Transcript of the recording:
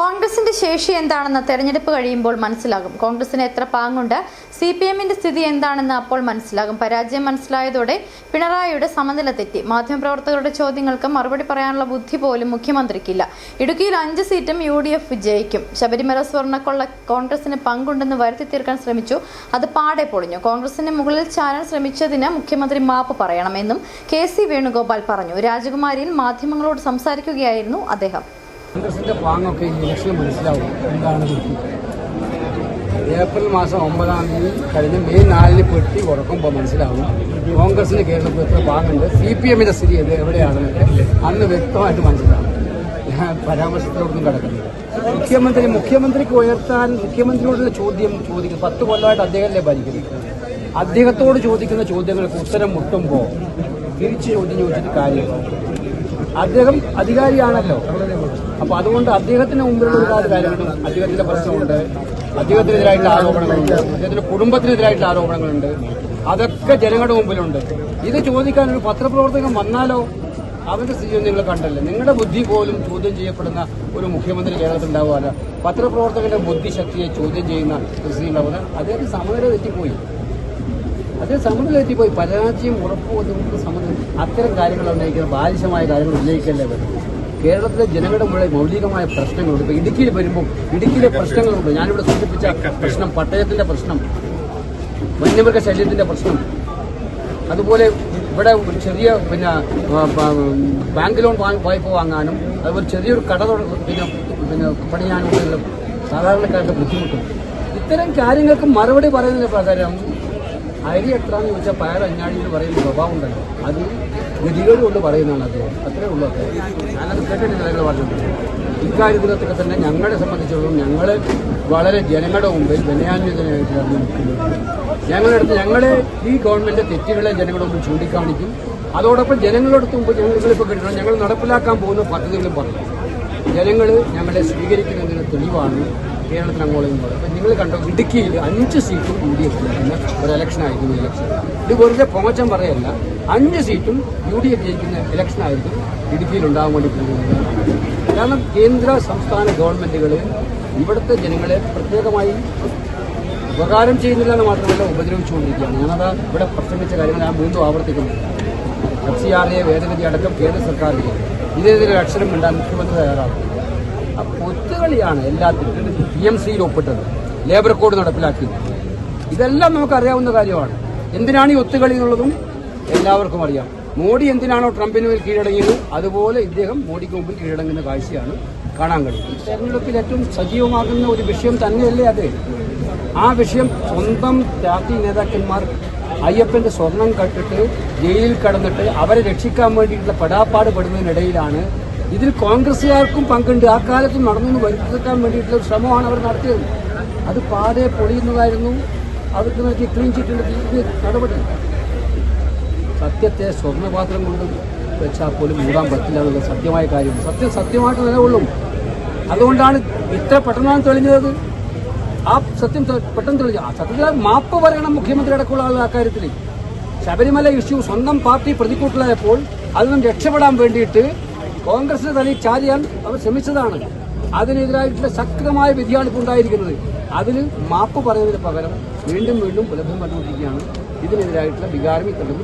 കോൺഗ്രസിന്റെ ശേഷി എന്താണെന്ന് തെരഞ്ഞെടുപ്പ് കഴിയുമ്പോൾ മനസ്സിലാകും. കോൺഗ്രസിന് എത്ര പാങ്ങുണ്ട്, CPM-ന്റെ സ്ഥിതി എന്താണെന്ന് അപ്പോൾ മനസ്സിലാകും. പരാജയം മനസ്സിലായതോടെ പിണറായിയുടെ സമനില തെറ്റി. മാധ്യമപ്രവർത്തകരുടെ ചോദ്യങ്ങൾക്ക് മറുപടി പറയാനുള്ള ബുദ്ധി പോലും മുഖ്യമന്ത്രിക്കില്ല. ഇടുക്കിയിൽ 5 സീറ്റും UDF വിജയിക്കും. ശബരിമല സ്വർണ്ണക്കൊള്ള കോൺഗ്രസിന് പങ്കുണ്ടെന്ന് വരുത്തി തീർക്കാൻ ശ്രമിച്ചു. അത് പാടെ പൊളിഞ്ഞു. കോൺഗ്രസിന് മുകളിൽ ചാരാൻ ശ്രമിച്ചതിന് മുഖ്യമന്ത്രി മാപ്പ് പറയണമെന്നും KC വേണുഗോപാൽ പറഞ്ഞു. രാജകുമാരിയിൽ മാധ്യമങ്ങളോട് സംസാരിക്കുകയായിരുന്നു അദ്ദേഹം. കോൺഗ്രസിന്റെ പാങ്ങൊക്കെ ഈ ഇലക്ഷൻ മനസ്സിലാവും എന്താണ്. ഏപ്രിൽ മാസം 9-ാം തീയതി കഴിഞ്ഞ് മെയ് 4-ന് പെട്ടി ഉറക്കുമ്പോൾ മനസ്സിലാവും കോൺഗ്രസിന് കേരളത്തിൽ എത്ര പാങ്ങുണ്ട്, CPM-ന്റെ സ്ഥിതി എവിടെയാണെന്നൊക്കെ അന്ന് വ്യക്തമായിട്ട് മനസ്സിലാവും. ഞാൻ പരാമർശത്തിലോട്ടൊന്നും കിടക്കുന്നില്ല. മുഖ്യമന്ത്രിക്ക് ഉയർത്താൻ മുഖ്യമന്ത്രിയോടുള്ള ചോദ്യം ചോദിക്കും. 10 കൊല്ലമായിട്ട് അദ്ദേഹമല്ലേ ഭരിക്കുന്നത്. അദ്ദേഹത്തോട് ചോദിക്കുന്ന ചോദ്യങ്ങൾക്ക് ഉത്തരം മുട്ടുമ്പോൾ തിരിച്ച് ചോദ്യം ചോദിച്ചിട്ട് കാര്യമില്ല. അദ്ദേഹം അധികാരിയാണല്ലോ. അപ്പോൾ അതുകൊണ്ട് അദ്ദേഹത്തിന് മുമ്പിലുള്ള ഒരുപാട് കാര്യങ്ങളും, അദ്ദേഹത്തിന്റെ പ്രശ്നമുണ്ട്, അദ്ദേഹത്തിനെതിരായിട്ടുള്ള ആരോപണങ്ങളുണ്ട്, അദ്ദേഹത്തിന്റെ കുടുംബത്തിനെതിരായിട്ടുള്ള ആരോപണങ്ങളുണ്ട്, അതൊക്കെ ജനങ്ങളുടെ മുമ്പിലുണ്ട്. ഇത് ചോദിക്കാൻ ഒരു പത്രപ്രവർത്തകൻ വന്നാലോ അവന്റെ സ്ഥിതി നിങ്ങൾ കണ്ടല്ലേ. നിങ്ങളുടെ ബുദ്ധി പോലും ചോദ്യം ചെയ്യപ്പെടുന്ന ഒരു മുഖ്യമന്ത്രി കേരളത്തിൽ ഉണ്ടാവുകയല്ല. പത്രപ്രവർത്തകന്റെ ബുദ്ധിശക്തിയെ ചോദ്യം ചെയ്യുന്ന ഒരു സ്ഥിതി ഉണ്ടാവുന്നത് അദ്ദേഹത്തിന് സമനില തെറ്റിപ്പോയി. പരാജയം ഉറപ്പുവന്നുകൊണ്ട് സമനില. അത്തരം കാര്യങ്ങൾ ഉന്നയിക്കുന്ന ബാലിശമായ കാര്യങ്ങൾ ഉന്നയിക്കല്ലേ വരും. കേരളത്തിലെ ജനങ്ങളുടെ മുകളിൽ മൗലികമായ പ്രശ്നങ്ങളുണ്ട്. ഇപ്പോൾ ഇടുക്കിയിൽ വരുമ്പോൾ ഇടുക്കിയിലെ പ്രശ്നങ്ങളുണ്ട്. ഞാനിവിടെ സൂചിപ്പിച്ച പ്രശ്നം, പട്ടയത്തിന്റെ പ്രശ്നം, വന്യമൃഗ ശല്യത്തിന്റെ പ്രശ്നം, അതുപോലെ ഇവിടെ ചെറിയ ബാങ്ക് ലോൺ വായ്പ വാങ്ങാനും അതുപോലെ ചെറിയൊരു കട പണിയാനും സാധാരണക്കാരുടെ ബുദ്ധിമുട്ടും. ഇത്തരം കാര്യങ്ങൾക്ക് മറുപടി പറയുന്നതിന് പകരം അരി എത്രാന്ന് ചോദിച്ചാൽ പയർ അഞ്ഞാടി എന്ന് പറയുന്ന സ്വഭാവം ഉണ്ടല്ലോ, അത് ഗതികേട് കൊണ്ട് പറയുന്നതാണ് അദ്ദേഹം. അത്രേ ഉള്ളൂ. ഞാനത് കേട്ടിട്ടില്ല നിങ്ങൾ പറഞ്ഞത്. ഇക്കാര്യത്തിലൊക്കെ തന്നെ ഞങ്ങളെ സംബന്ധിച്ചിടത്തോളം ഞങ്ങൾ വളരെ ജനങ്ങളുടെ മുമ്പിൽ വിനയാന്വിതനായിട്ടാണ് നിൽക്കുന്നത്. ഞങ്ങളെ ഈ ഗവൺമെന്റ് തെറ്റുകളെ ജനങ്ങളുടെ മുമ്പിൽ ചൂണ്ടിക്കാണിക്കും. അതോടൊപ്പം ജനങ്ങളുടെ മുമ്പ് ഞങ്ങളിപ്പോൾ കിട്ടണം ഞങ്ങൾ നടപ്പിലാക്കാൻ പോകുന്ന പദ്ധതികളും പറഞ്ഞു. ജനങ്ങൾ ഞങ്ങളെ സ്വീകരിക്കുന്നതിന് തെളിവാണ് കേരളത്തിന് അങ്ങോളം. അപ്പം നിങ്ങൾ കണ്ടോ, ഇടുക്കിയിൽ 5 സീറ്റും UDF ജയിക്കുന്ന ഒരു ഇലക്ഷനായിരിക്കും ഇലക്ഷൻ. ഇത് വെറുതെ പൊങ്ങച്ചം പറയല്ല. 5 സീറ്റും UDF ജയിക്കുന്ന ഇലക്ഷനായിരിക്കും ഇടുക്കിയിൽ ഉണ്ടാകാൻ വേണ്ടി പോകുന്നത്. കാരണം കേന്ദ്ര സംസ്ഥാന ഗവൺമെന്റുകൾ ഇവിടുത്തെ ജനങ്ങളെ പ്രത്യേകമായി ഉപകാരം ചെയ്യുന്നില്ല എന്ന് മാത്രമല്ല ഉപദ്രവിച്ചുകൊണ്ടിരിക്കുകയാണ്. ഞാനത് ഇവിടെ പ്രസംഗിച്ച കാര്യങ്ങൾ ഞാൻ വീണ്ടും ആവർത്തിക്കുന്നു. FCRA ഭേദഗതി അടക്കം കേന്ദ്ര സർക്കാരിന് ഇതിനെതിരെ അക്ഷരം മിണ്ടാൻ മുഖ്യമന്ത്രി തയ്യാറാക്കും. ഒത്തുകളിയാണ് എല്ലാത്തിനും. PMCയിൽ ഒപ്പിട്ടത്, ലേബർ കോഡ് നടപ്പിലാക്കിയത്, ഇതെല്ലാം നമുക്കറിയാവുന്ന കാര്യമാണ്. എന്തിനാണ് ഈ ഒത്തുകളി എന്നുള്ളതും എല്ലാവർക്കും അറിയാം. മോഡി എന്തിനാണോ ട്രംപിന് മേൽ കീഴടങ്ങിയത്, അതുപോലെ ഇദ്ദേഹം മോഡിക്ക് മുമ്പിൽ കീഴടങ്ങുന്ന കാഴ്ചയാണ് കാണാൻ കഴിയും. തെരഞ്ഞെടുപ്പിൽ ഏറ്റവും സജീവമാകുന്ന ഒരു വിഷയം തന്നെയല്ലേ അത്. ആ വിഷയം സ്വന്തം പാർട്ടി നേതാക്കന്മാർ അയ്യപ്പന്റെ സ്വർണം കട്ടിട്ട് ജയിലിൽ കടന്നിട്ട് അവരെ രക്ഷിക്കാൻ വേണ്ടിയിട്ടുള്ള പെടാപ്പാട് പെടുന്നതിനിടയിലാണ് ഇതിൽ കോൺഗ്രസുകാർക്കും പങ്കുണ്ട്. ആ കാലത്തും നടന്നു വരുത്താൻ വേണ്ടിയിട്ടുള്ള ഒരു ശ്രമമാണ് അവർ നടത്തിയത്. അത് പാടെ പൊളിയുന്നതായിരുന്നു. അവർക്ക് നോക്കി ക്ലീൻ ചിറ്റിന്റെ നടപടി. സത്യത്തെ സ്വർണ്ണപാത്രം കൊണ്ട് വെച്ചാൽ പോലും മൂടാൻ പറ്റില്ല എന്നുള്ള സത്യമായ കാര്യം. സത്യമായിട്ട് നിലകൊള്ളും. അതുകൊണ്ടാണ് ഇത്ര പെട്ടെന്നാണ് തെളിഞ്ഞത്. ആ സത്യം പെട്ടെന്ന് തെളിഞ്ഞു. ആ സത്യത്തിൽ മാപ്പ് പറയണം മുഖ്യമന്ത്രി അടക്കമുള്ള ആളുകൾ. ആ കാര്യത്തിൽ ശബരിമല ഇഷ്യൂ സ്വന്തം പാർട്ടി പ്രതികൂട്ടിലായപ്പോൾ അതിൽ നിന്നും രക്ഷപ്പെടാൻ വേണ്ടിയിട്ട് കോൺഗ്രസിന് തലയിൽ ചാരിയാൻ അവർ ശ്രമിച്ചതാണ്. അതിനെതിരായിട്ടുള്ള ശക്തമായ വ്യതിയാണിപ്പ് ഉണ്ടായിരിക്കുന്നത്. അതിന് മാപ്പ് പറയുന്നതിന് പകരം വീണ്ടും പുലഭം കണ്ടുകൊണ്ടിരിക്കുകയാണ്. ഇതിനെതിരായിട്ടുള്ള വികാരം ഇത്തരത്തിൽ